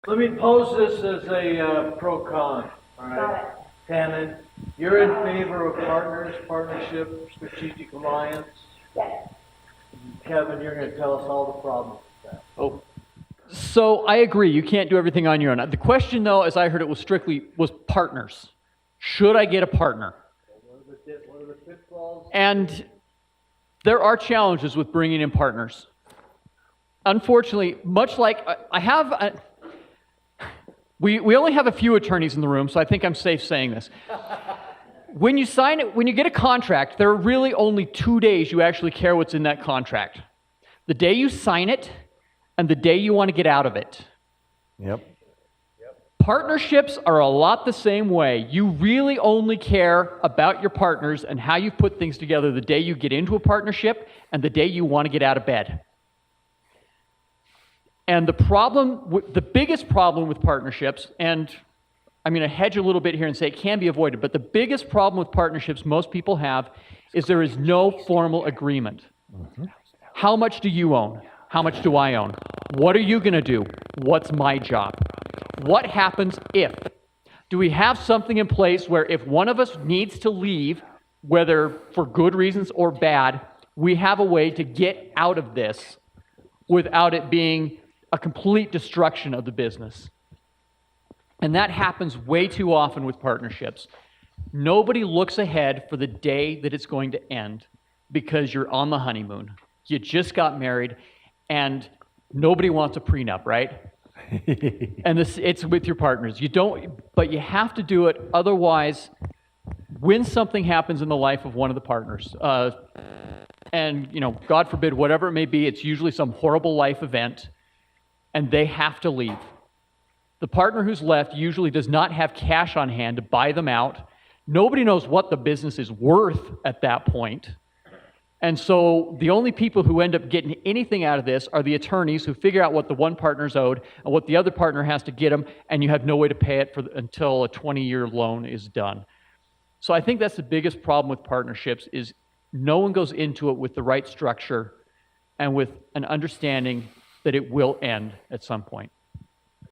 Let me pose this as a pro-con, all right? Tannen, you're in favor of partnership, strategic alliance? Yes. Kevin, you're going to tell us all the problems with that. Oh, so I agree. You can't do everything on your own. The question, though, as I heard it, was partners. Should I get a partner? What are the pitfalls? And there are challenges with bringing in partners. Unfortunately, much like we only have a few attorneys in the room, so I think I'm safe saying this. When you get a contract, there are really only 2 days you actually care what's in that contract. The day you sign it and the day you want to get out of it. Yep. Partnerships are a lot the same way. You really only care about your partners and how you put things together the day you get into a partnership and the day you want to get out of bed. And the biggest problem with partnerships, and I'm going to hedge a little bit here and say it can be avoided, but the biggest problem with partnerships most people have is there is no formal agreement. How much do you own? How much do I own? What are you going to do? What's my job? What happens if? Do we have something in place where if one of us needs to leave, whether for good reasons or bad, we have a way to get out of this without it being a complete destruction of the business? And that happens way too often with partnerships. Nobody looks ahead for the day that it's going to end because you're on the honeymoon. You just got married, and nobody wants a prenup, right? And it's with your partners. But you have to do it. Otherwise, when something happens in the life of one of the partners, and God forbid, whatever it may be, it's usually some horrible life event, and they have to leave. The partner who's left usually does not have cash on hand to buy them out. Nobody knows what the business is worth at that point. And so the only people who end up getting anything out of this are the attorneys who figure out what the one partner's owed and what the other partner has to get them, and you have no way to pay it until a 20-year loan is done. So I think that's the biggest problem with partnerships is no one goes into it with the right structure and with an understanding that it will end at some point.